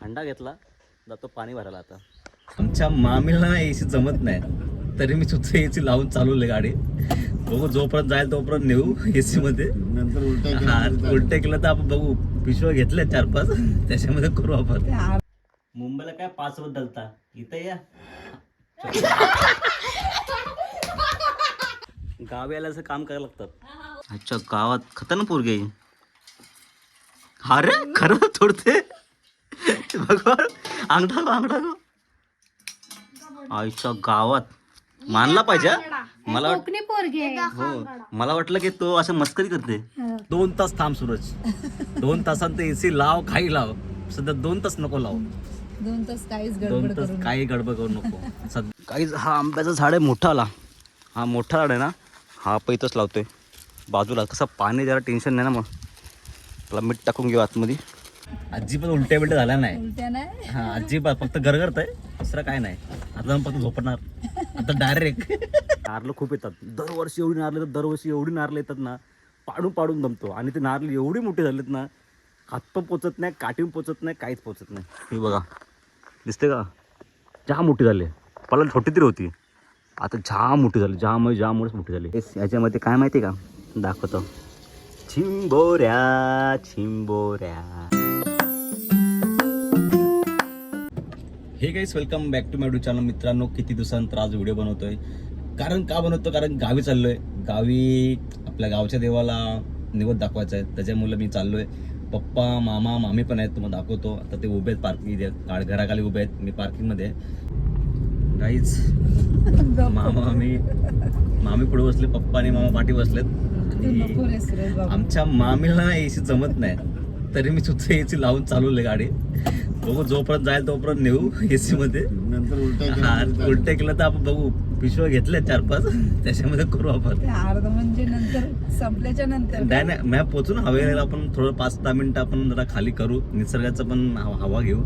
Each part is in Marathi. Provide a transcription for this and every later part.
हंडा घेतला जातो पाणी भरायला आता. आमच्या मामीला एसी जमत नाही तरी मी सुद्धा एसी लावून चालवले गाडी. बघू जोपर्यंत जाईल तोपर्यंत नेऊ एसी मध्ये. नंतर उलटे केलं तर आपण बघू. पिशव्या घेतल्या 4-5 त्याच्यामध्ये करू आपण. मुंबईला काय 5 वर्ष दलता इथं या गावी आल्याचं काम करायला लागतात. अच्छा गावात खतरनाक पोरगे. अरे खरं थोडते भगवान अंगठा आईच्या गावात मानला पाहिजे. मला हो मला वाटलं की तो असं मस्करी करते. 2 तास थांब सूरज. 2 तासांत एसी लाव काही लाव. सध्या 2 तास नको लाव. 2 तास काहीच 2 तास काही गडबड करू नको. काहीच. हा आंब्याचं झाड आहे मोठा आला. हा मोठा झाड आहे ना. हा पैतच लावतोय बाजूला. कसं पाणी जरा टेन्शन नाही ना. मग त्याला मीठ टाकून घेऊ आतमध्ये. अजिबात उलट्या बिलट्या झाल्या नाही. उलट्या नाही. हा अजिबात फक्त गरगरत आहे. दुसरं काय नाही. आता जाऊन फक्त झोपणार. आता डायरेक्ट नारळ खूप येतात दरवर्षी. एवढी नारळ येतात दरवर्षी. एवढी नारळ येतात ना पाडून दमतो. आणि ते नारळ एवढी मोठी झालीत ना हातपण पोचत नाही, काठी पोचत नाही, काहीच पोचत नाही. हे बघा दिसते का जाम मोठी झाली. पहिला छोटी तरी होती आता जाम मोठी झाली. जामच मोठी झाली. याच्यामध्ये काय माहिती का दाखवतो. चिंबोऱ्या. Hey guys welcome back to my YouTube channel. मित्रांनो किती दिवसानंतर आज व्हिडिओ बनवतोय. कारण गावी चाललोय. गावी आपल्या गावच्या देवाला निवद दाखवायचा आहे. त्याच्यामुळे मी चाललोय. पप्पा मामा मामी पण आहेत. तुम्हाला दाखवतो. आता ते उभे आहेत पार्किंग घराखाली उभे आहेत. मी पार्किंगमध्ये. गाईज मामी पुढे बसले. पप्पा आणि मामा पाठी बसलेत. आमच्या मामीला एसी जमत नाही तरी मी सुद्धा एसी लावून चालवले गाडी. बघू जोपर्यंत जाईल तोपर्यंत नेऊ एसी मध्ये. नंतर उलटे केलं तर आपण बघू. पिशव्या घेतल्या 4-5 त्याच्यामध्ये करू आपण. अर्ध म्हणजे नंतर संपल्याच्या नंतर नाही मॅप पोचून हवेला आपण थोडं 5-10 मिनिटं आपण जरा खाली करू. निसर्गाचं पण हवा घेऊ.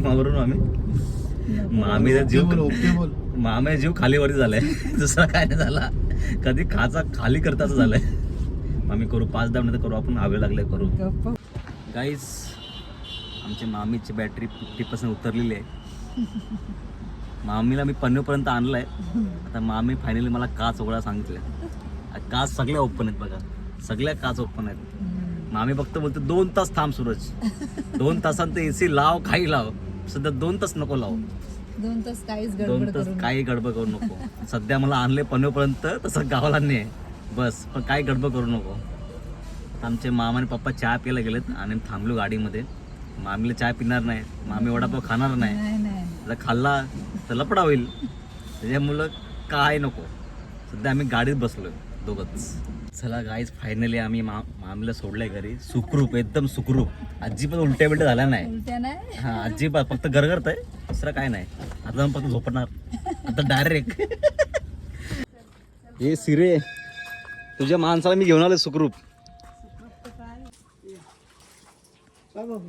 मावरून मामीचा जीव खालीवरती झालाय. दुसरा काय नाही झाला. कधी खाचा खाली करताच झालाय. मामी करू 5-10 मिनिटं करू आपण. हवे लागले करू. गाईज आमच्या मामीची बॅटरी 50% उतरलेली आहे. मामीला मी पनवेलपर्यंत आणलाय. आता मामी फायनली मला काच उघडा सांगितलं. काच सगळ्या ओपन आहेत बघा. सगळ्या काच ओपन आहेत. मामी फक्त बोलते 2 तास थांब सूरज. 2 तासांत एसी लाव काही लाव. सध्या 2 तास नको लाव. 2 तास काहीच 2 तास काही गडबड करू नको. सध्या मला आणले पनवेलपर्यंत. तसं गावाला नाही बस. पण काही गडबड करू नको. आमचे मामा आणि पप्पा चहा प्यायला गेलेत आणि थांबलो गाडीमध्ये. मामीला चहा पिणार नाही. मामी वडापाव खाणार नाही. जर खाल्ला तर लपडा होईल. त्याच्यामुळं काय नको. सध्या आम्ही गाडीत बसलोय दोघंच. चला गाईज फायनली आम्ही मामीला सोडलंय घरी. सुखरूप एकदम सुखरूप. अजिबात उलट्या बिलट्या झाल्या नाही. हा अजिबात फक्त गरगरत आहे. दुसरं काय नाही. आता जाऊन फक्त झोपणार. आता डायरेक्ट हे सिरे तुझ्या माणसाला मी घेऊन आलोय सुखरूप.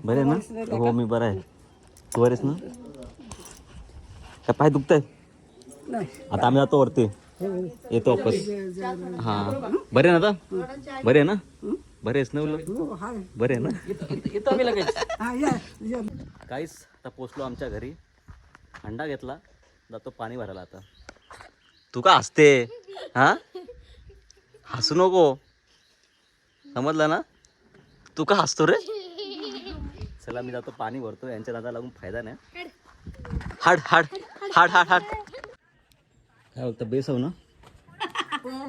बरे ना. हो मी बरं आहे. तू बरेस ना. काय पाय दुखत आहे. आता आम्ही जातो वरती. येतो वापस. हा बरे ना. आता बरे ना. बरे आहेस ना. बरे आहे ना. येतो आम्ही लगेच. काहीच आता पोचलो आमच्या घरी. हंडा घेतला जातो पाणी भरायला आता. तू का हसते. हा हसू नको समजलं ना. तू का हसतो रे. चला मी जातो पाणी भरतो. यांच्या दादा लागून फायदा नाही. हाड काय बोलतं बेस हो ना.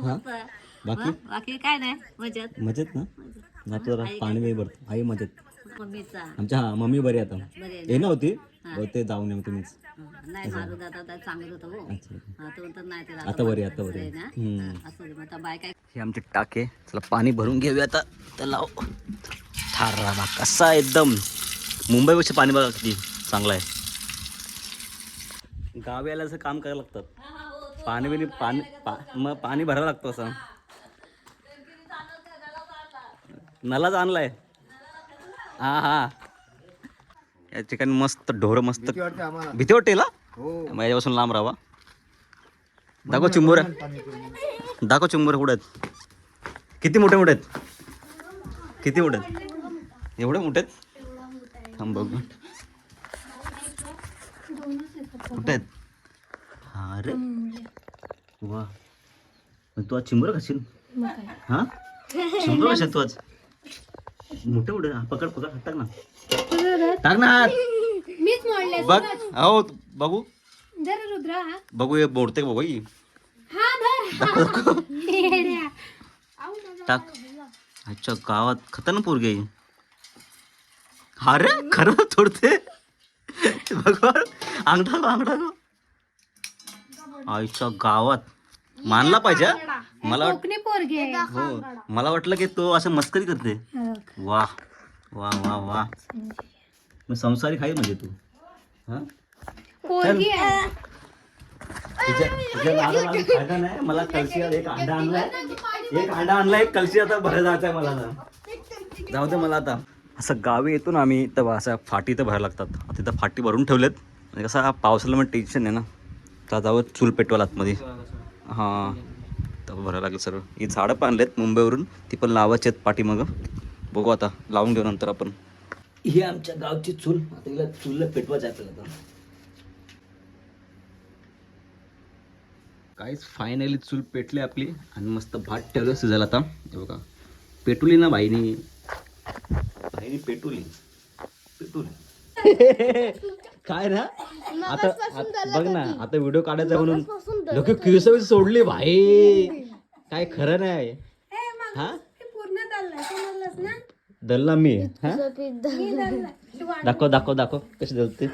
हा बाकी काय नाही मजेत ना. जातो जरा पाणी वगैरे भरतो. आई मजेत. आमच्या हा मम्मी बरी आता. ये ना होती ते जाऊन येऊ तुम्हीच. आता बरी हे आमचे टाके. चला पाणी भरून घेऊया आता. त्याला थारा बा कसा एकदम मुंबईपेक्षा पाणी बघा किती चांगला आहे. गावी आल्याचं काम करायला लागतात. मग पाणी भरायला लागतं. असं नलाच आणलाय. हा या ठिकाणी मस्त ढोर मस्त. भीती वाटते ना. माझ्यापासून लांब राहावा. दाखव चिंबोऱ्या कुठे आहेत. किती मोठे आहेत. एवढे मोठे आहेत. थांब बघ कुठे आहेत? हा रे वा, मग तू आज चिंबर खाशील? हा चिंबर कशा तू आज मोठे मोठे? पकड पकड, हात टाक ना, टाक ना हात. मीच मोडले बघ हो बघू जरा रुद्रा हा बघू, हे मोडते बघू ही. हा धर येड्या. टाक. अच्छा गावात खतरनाक पोरगी आहे. हा रे खरं तोडते भगवान. अंगठा आईच्या गावात मानला पाहिजे हा. मला कोकणी पोरगी आहे. हो, मला वाटलं की तो असं मस्करी करते. वा वा वा वा, मग संसारी खाई म्हणजे तू. हा पोरगी आहे. तुझ्या नादाला लागून फायदा नाही. मला कलशी एक अंडा आणलाय, एक कलशी आता भरायला जायचं आहे मला आता. जाऊ दे मला आता. असं गावी येतो ना आम्ही तर असं फाटी तर भरायला लागतात. तिथं फाटी भरून ठेवलेत म्हणजे कसं पावसाला मग टेन्शन आहे ना. तर जावं चूल पेटवाल आतमध्ये. हां तर भरायला लागेल सर्व. ही झाडं पण आणलेत मुंबईवरून, ती पण लावायची आहेत पाठी. मग बघू आता, लावून घेऊ नंतर आपण. ही आमच्या गावची चूल, आता हिला चूलला पेटवायचं आहे आपल्याला. आता काहीच फायनली चूल पेटली आपली आणि मस्त भात ठेवलं शिजायला. आता हे बघा पेटवली ना भाईनी पेटवली काय ना. आता बघ ना, आता व्हिडिओ काढायचा म्हणून लोक किरसवी सोडली भाई. काय खरं नाही. हा दल्ला मी. हा दाखव दाखव दाखव कशी दलते.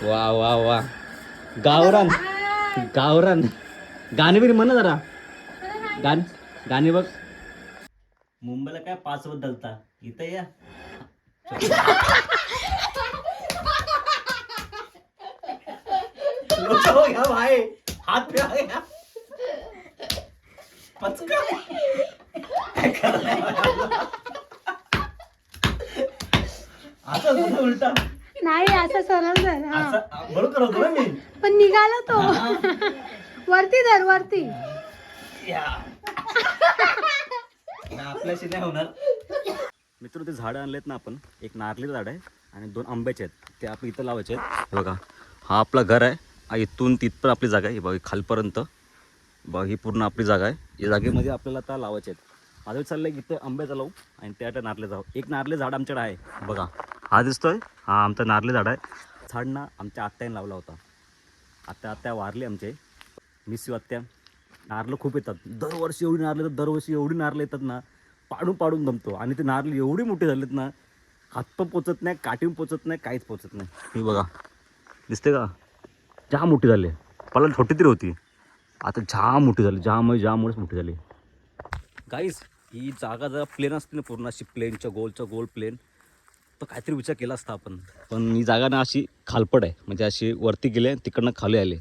वा वा वा, गावरान गावरान. गाणे बिरी म्हण जरा, गाणे बघ. मुंबईला काय 5 वर दलता, इथं या. घ्या भाई, हात घ्या. असं उलटा नाही असं सरळ धर. हा. बरोबर होतो ना मी. पण निघाला तो. वरती धर वरती. आपल्याशी नाही होणार. मित्र ते झाडं आणलेत ना आपण, एक नारळीचं झाड आहे आणि 2 आंब्याचे आहेत. ते आपण इथं लावायचे आहेत. हे बघा हा आपला घर आहे. इथून तिथपर्यंत आपली जागा आहे. बघा खालपर्यंत बघा ही पूर्ण आपली जागा आहे. या जागेमध्ये आपल्याला आता लावायचे आहेत. माझं चाललं आहे इथं आंब्याचा लावू आणि त्या नारळे जाऊ. एक नारळे झाड आमच्याकडे आहे बघा, हा दिसतोय, हा आमचं नारळे झाड आहे. झाड ना आमच्या आत्याने लावला होता. आत्या वारली आमचे, मिस आत्या. नारळं खूप येतात दरवर्षी, एवढी नारळं येतात दरवर्षी, एवढी नारळं येतात ना, पाडून दमतो. आणि ते नारळ एवढी मोठी झालीत ना, हातपण पोचत नाही, काठीन पोचत नाही, काहीच पोचत नाही. ही बघा दिसते का, जाम मोठी झाली. पहिला छोटी तरी होती, आता जाम मोठी झाली. जामच मोठी झाली. गाईस ही जागा जरा प्लेन असते ना, पूर्ण अशी प्लेनच्या गोल प्लेन, तर काहीतरी विचार केला असता आपण. पण ही जागा ना अशी खालपड आहे, म्हणजे अशी वरती गेले तिकडनं खाली आले.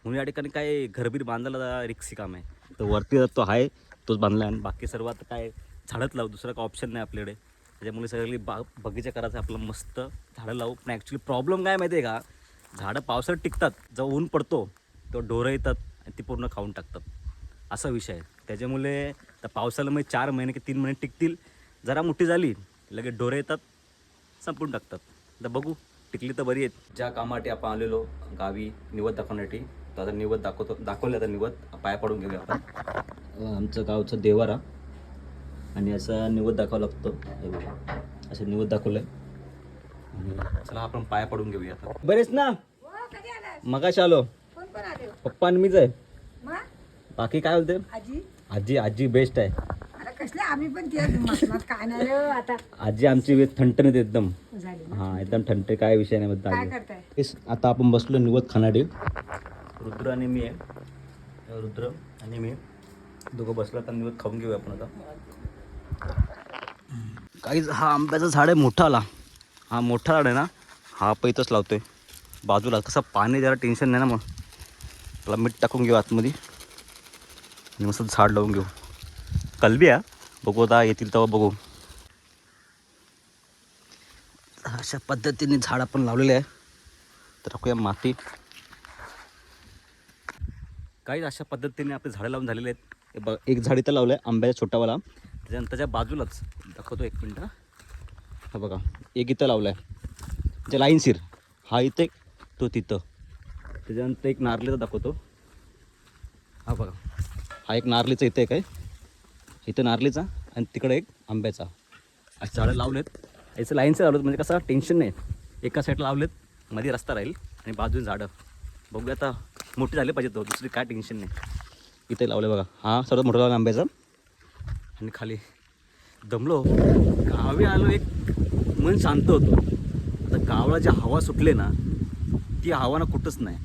म्हणून या ठिकाणी काय घरबीर बांधायला रिक्सी काम आहे. तर वरती तो आहे तोच बांधला आहे. आणि बाकी सर्व आता काय झाडंच लावू, दुसरा काय ऑप्शन नाही आपल्याकडे. त्याच्यामुळे सगळी बगीचा करायचा आपलं, मस्त झाडं लावू. पण ॲक्च्युली प्रॉब्लेम काय माहिती आहे का, झाडं पावसाळ्यात टिकतात, जेव्हा ऊन पडतो तेव्हा ढोरं येतात आणि ती पूर्ण खाऊन टाकतात, असा विषय आहे. त्याच्यामुळे तर पावसाला मग 4 महिने की 3 महिने टिकतील. जरा मोठी झाली लगेच ढोरं येतात, संपून टाकतात. तर बघू, टिकली तर बरी आहेत. ज्या कामासाठी आपण आलेलो गावी निवद दाखवण्यासाठी, तर आता निवद दाखवलं. आता निवद पाया पडून घेऊया आपण. आमचं गावचं देवारा आणि असं निवद दाखवावं लागतं. हे बघा असं निवद दाखवलं आणि चला आपण पाया पडून घेऊया आता. बरेच ना मगाशी आलो, पप्पा आणि मीच आहे. बाकी काय बोलते आजी बेस्ट आहे. आम्ही पण काय नाही आता आजी आमची ठणठणीत एकदम. हा एकदम ठणठण, काय विषय नाही बद्दल. आता आपण बसलो निवद खाणारे, रुद्र आणि मी आहे. रुद्र आणि मी दोघं बसलो. आता निवद खाऊन घेऊया आपण आता. काहीच हा आंब्याचं झाड आहे, मोठा आला. हा मोठा झाड आहे ना, हा पैतच लावतोय बाजूला. कसं पाणी जरा टेन्शन नाही ना, मग त्याला मीठ टाकून घेऊ आतमध्ये आणि मस्त झाड लावून घेऊ. कलबी आहे, बघू आता येतील तेव्हा बघू. अशा पद्धतीने झाड आपण लावलेले आहे. तर टाकूया माती. काही अशा पद्धतीने आपले झाडं लावून झालेले आहेत. हे बघ एक झाड इथं लावलं आहे आंब्याचा छोटावाला, त्याच्यानंतर त्याच्या बाजूलाच दाखवतो, 1 मिनटं. हा बघा एक इथं लावलं आहे, म्हणजे लाईनशीर. हा इथे तो तिथं. त्याच्यानंतर एक नारळीचा दाखवतो. हा बघा, हा एक नारळीचा इथं एक आहे, इथं नारळीचा आणि तिकडे एक आंब्याचा. अशी झाडं लावलेत, याचं लाईनचं लावलेत म्हणजे कसं टेन्शन नाही. एका साईडला लावलेत, मध्ये रस्ता राहील आणि बाजूने झाडं. बघूया आता मोठी झाली पाहिजे, तो दुसरी काय टेन्शन नाही. इथे लावले बघा, हा सर्वात मोठा लावला आंब्याचा. आणि खाली दमलो, गावी आलो, एक मन शांत होतो. आता गावाला जी हवा सुटले ना, ती हवा ना कुठंच नाही,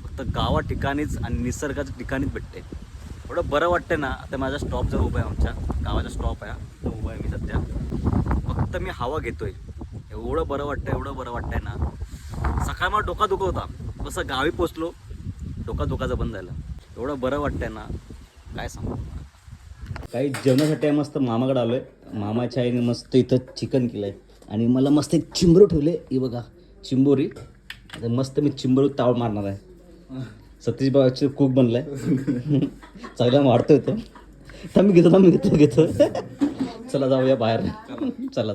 फक्त गावा ठिकाणीच आणि निसर्गाच्या ठिकाणीच भेटते. एवढं बरं वाटतं ना. आता माझा स्टॉप जर उभा आहे, आमच्या गावाचा स्टॉप आहे तो उभा आहे मी सध्या. फक्त मी हवा घेतोय, एवढं बरं वाटतं, एवढं बरं वाटतंय ना. सकाळ मला डोका दुखत होता, कसं गावी पोचलो डोका दुखायचं बंद झालं. एवढं बरं वाटतंय ना, काय सांगू. काही जेवणासाठी आहे, मस्त मामाकडे आलो आहे. मामाच्या आईने मस्त इथं चिकन केलं आहे आणि मला मस्त एक चिंबोरी ठेवले. ही बघा चिंबोरी, आता मस्त मी चिंबोरी ताव मारणार आहे. सतीश बाबाचे कुक बनला आहे. चांगला वाढतो तो. तर मी घेतो. चला जाऊया बाहेर. चला.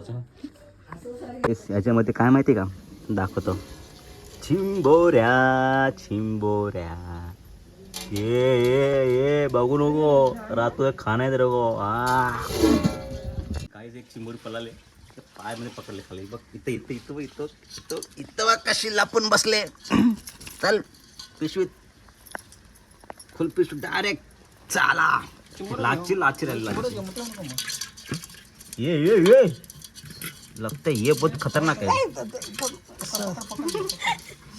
याच्यामध्ये काय माहिती का, दाखवतो. चिंबोऱ्या ये बघू नको, रात्र खाण्यात रगो. काहीच एक चिंबोरी पळाले, पाय मध्ये पकडले खाली. बघ इथं बघ कशी लपून बसले. चल पिशवीत फुल पिशवी डायरेक्ट. चला लाची राहिली. ये लगता है ये बहुत खतरनाक है.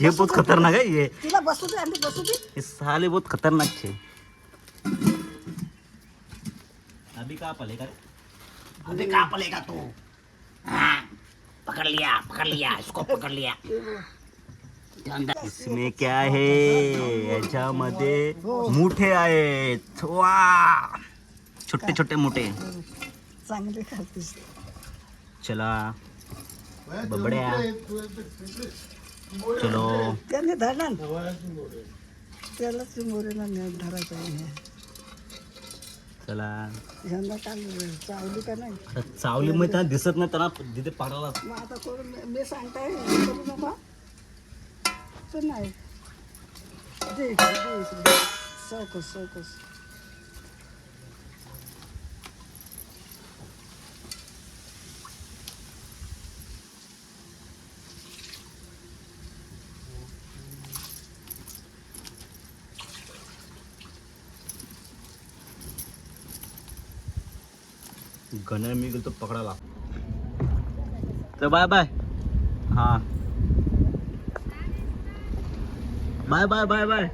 ये बहुत खतरनाक है. ये साले बहुत खतरनाक छे. अभी कहाँ पलेगा तू. पकड़ लिया इसको पकड़ लिया. इसमें क्या है, याच्यामध्ये मुठे आहेत. वा, छोटे मोठे. चांगले खातेस. चला बबड्या, चलो. त्याने धरला त्याला चिंबोरीला धरायचं आहे. चला. यंदा चावली का नाही. आता चावली मग त्यांना दिसत नाही, त्यांना तिथे पाडायला. मग आता करून मी सांगताय करू नका. तर नाही दे चौकस. गणर मी गेलो पकडायला. तर बाय. हा बाय.